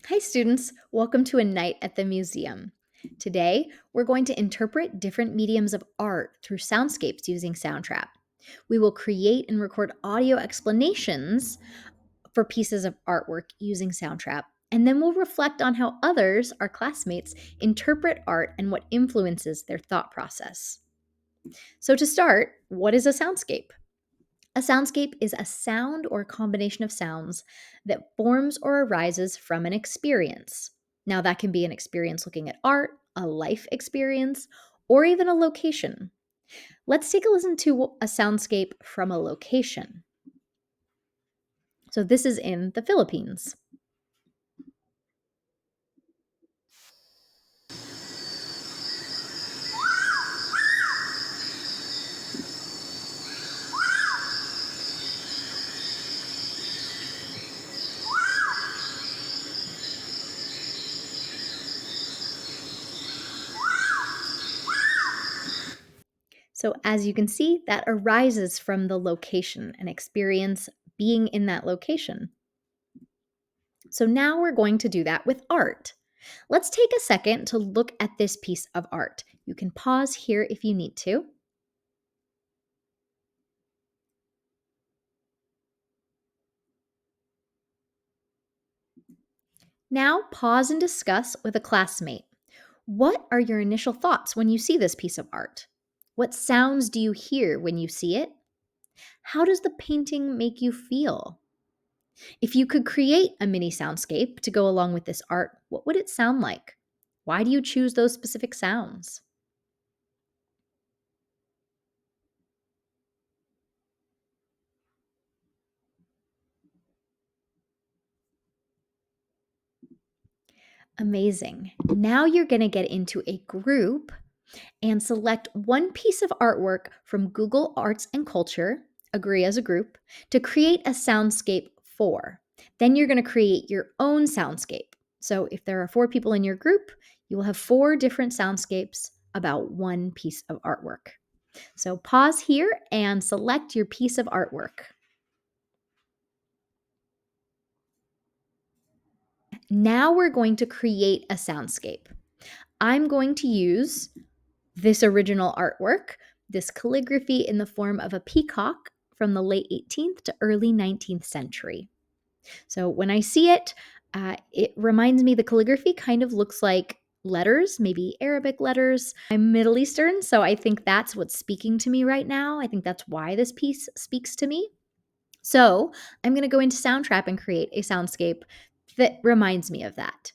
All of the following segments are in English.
Hi, students. Welcome to a night at the museum. Today, we're going to interpret different mediums of art through soundscapes using Soundtrap. We will create and record audio explanations for pieces of artwork using Soundtrap, and then we'll reflect on how others, our classmates, interpret art and what influences their thought process. So, to start, what is a soundscape? A soundscape is a sound or combination of sounds that forms or arises from an experience. Now, that can be an experience looking at art, a life experience, or even a location. Let's take a listen to a soundscape from a location. So, this is in the Philippines. So, as you can see, that arises from the location, an experience being in that location. So, now we're going to do that with art. Let's take a second to look at this piece of art. You can pause here if you need to. Now, pause and discuss with a classmate. What are your initial thoughts when you see this piece of art? What sounds do you hear when you see it? How does the painting make you feel? If you could create a mini soundscape to go along with this art, what would it sound like? Why do you choose those specific sounds? Amazing. Now you're going to get into a group and select one piece of artwork from Google Arts and Culture, agree as a group, to create a soundscape for. Then you're going to create your own soundscape. So if there are 4 people in your group, you will have 4 different soundscapes about one piece of artwork. So pause here and select your piece of artwork. Now we're going to create a soundscape. I'm going to use this original artwork, this calligraphy in the form of a peacock from the late 18th to early 19th century. So when I see it, it reminds me the calligraphy kind of looks like letters, maybe Arabic letters. I'm Middle Eastern, so I think that's what's speaking to me right now. I think that's why this piece speaks to me. So I'm going to go into Soundtrap and create a soundscape that reminds me of that.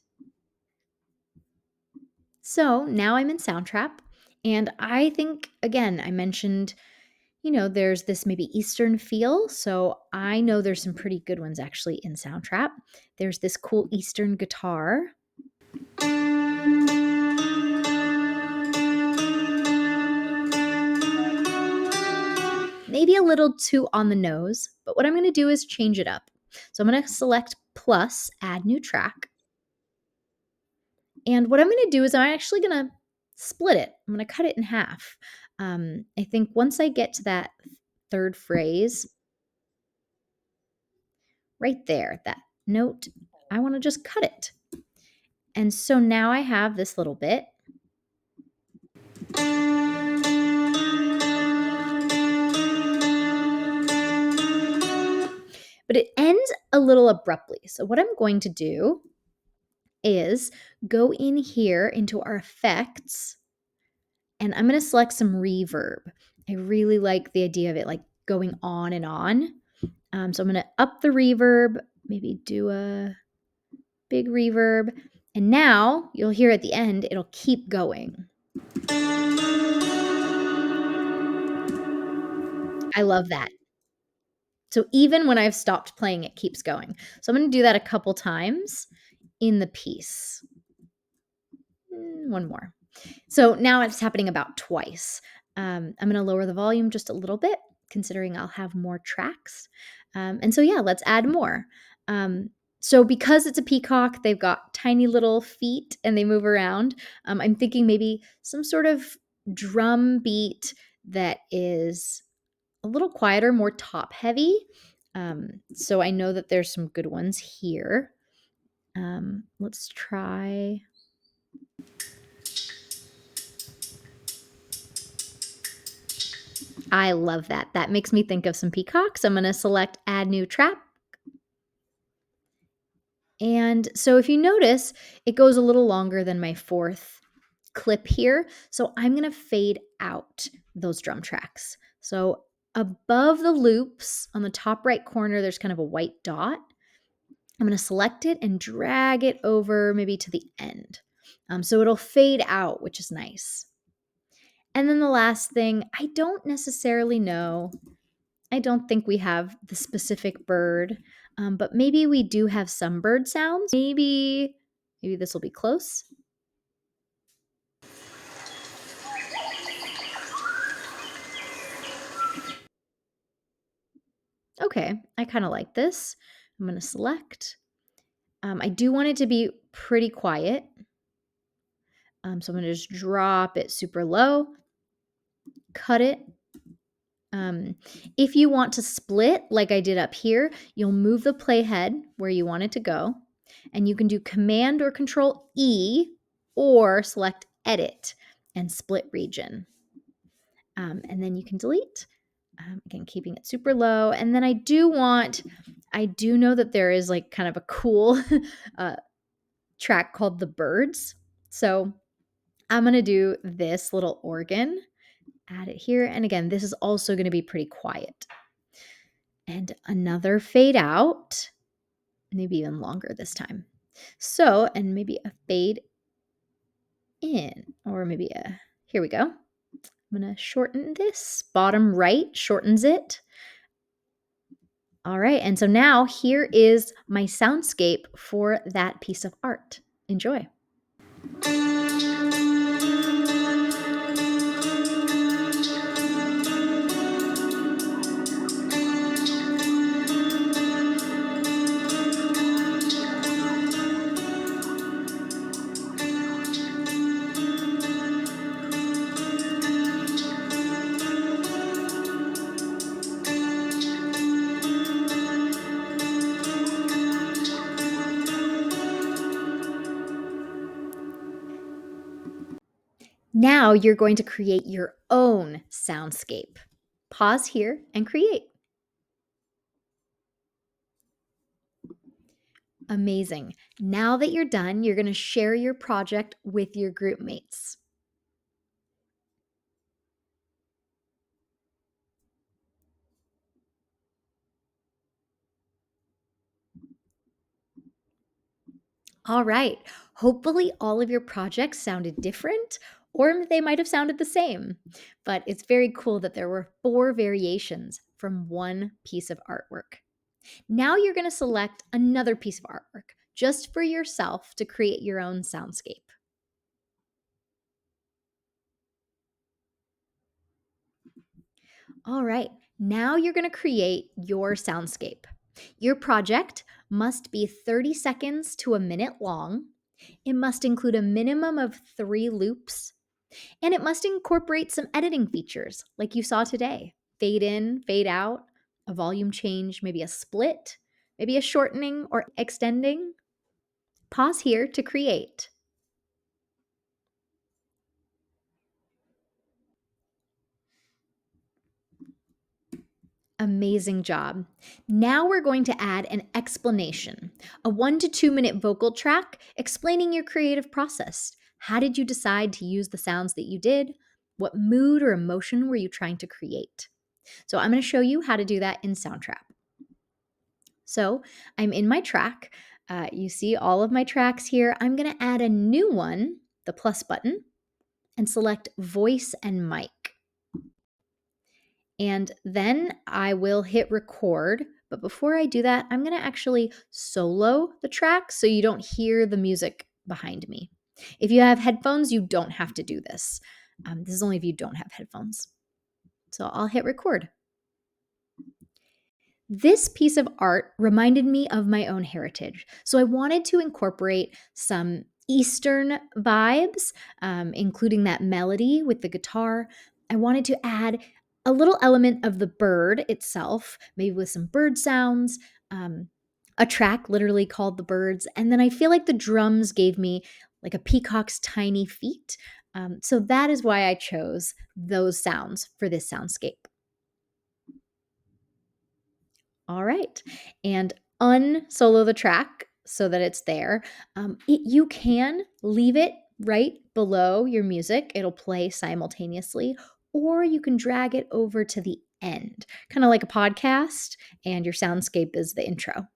So now I'm in Soundtrap, and I think, again, I mentioned, there's this maybe Eastern feel. So I know there's some pretty good ones actually in Soundtrap. There's this cool Eastern guitar. Maybe a little too on the nose, but what I'm going to do is change it up. So I'm going to select plus, add new track. And what I'm going to do is I'm actually going to split it. I'm going to cut it in half. I think once I get to that third phrase, right there, that note, I want to just cut it. And so now I have this little bit. But it ends a little abruptly. So what I'm going to do is go in here into our effects, and I'm going to select some reverb. I really like the idea of it like going on and on. So I'm going to up the reverb, maybe do a big reverb. And now you'll hear at the end, it'll keep going. I love that. So even when I've stopped playing, it keeps going. So I'm going to do that a couple times in the piece. One more. So now it's happening about twice. I'm going to lower the volume just a little bit, considering I'll have more tracks. And so, yeah, let's add more. So because it's a peacock, they've got tiny little feet and they move around. I'm thinking maybe some sort of drum beat that is a little quieter, more top heavy. So I know that there's some good ones here. Let's try. I love that. That makes me think of some peacocks. I'm going to select add new track. And so if you notice, it goes a little longer than my fourth clip here. So I'm going to fade out those drum tracks. So above the loops on the top right corner, there's kind of a white dot. I'm going to select it and drag it over maybe to the end. So it'll fade out, which is nice. And then the last thing, I don't necessarily know. I don't think we have the specific bird, but maybe we do have some bird sounds. Maybe this will be close. Okay, I kind of like this. I'm going to select. I do want it to be pretty quiet. So I'm going to just drop it super low, cut it. If you want to split like I did up here, you'll move the playhead where you want it to go, and you can do Command or Control E or select Edit and split region. And then you can delete. Again, keeping it super low. And then I do know that there is like kind of a cool track called The Birds. So I'm going to do this little organ, add it here. And again, this is also going to be pretty quiet. And another fade out, maybe even longer this time. So, and maybe a fade in, or maybe here we go. I'm going to shorten this. Bottom right shortens it. All right, and so now here is my soundscape for that piece of art. Enjoy. Now you're going to create your own soundscape. Pause here and create. Amazing. Now that you're done, you're going to share your project with your group mates. All right. Hopefully, all of your projects sounded different, or they might have sounded the same. But it's very cool that there were 4 variations from one piece of artwork. Now you're going to select another piece of artwork just for yourself to create your own soundscape. All right, now you're going to create your soundscape. Your project must be 30 seconds to a minute long. It must include a minimum of 3 loops, and it must incorporate some editing features like you saw today. Fade in, fade out, a volume change, maybe a split, maybe a shortening or extending. Pause here to create. Amazing job. Now we're going to add an explanation, a 1 to 2 minute vocal track explaining your creative process. How did you decide to use the sounds that you did? What mood or emotion were you trying to create? So I'm going to show you how to do that in Soundtrap. So I'm in my track. You see all of my tracks here. I'm going to add a new one, the plus button, and select voice and mic. And then I will hit record. But before I do that, I'm going to actually solo the track so you don't hear the music behind me. If you have headphones, you don't have to do this. This is only if you don't have headphones. So I'll hit record. This piece of art reminded me of my own heritage. So I wanted to incorporate some Eastern vibes, including that melody with the guitar. I wanted to add a little element of the bird itself, maybe with some bird sounds. A track literally called the birds, and then I feel like the drums gave me like a peacock's tiny feet. So that is why I chose those sounds for this soundscape. All right. And unsolo the track so that it's there. You can leave it right below your music, it'll play simultaneously, or you can drag it over to the end, kind of like a podcast, and your soundscape is the intro.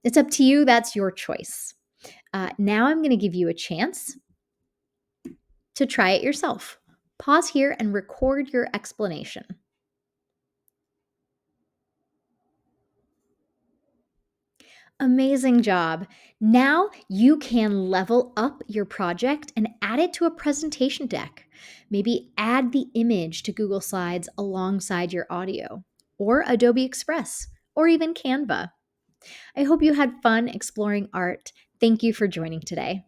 It's up to you, that's your choice. Now I'm going to give you a chance to try it yourself. Pause here and record your explanation. Amazing job. Now you can level up your project and add it to a presentation deck. Maybe add the image to Google Slides alongside your audio, or Adobe Express, or even Canva. I hope you had fun exploring art. Thank you for joining today.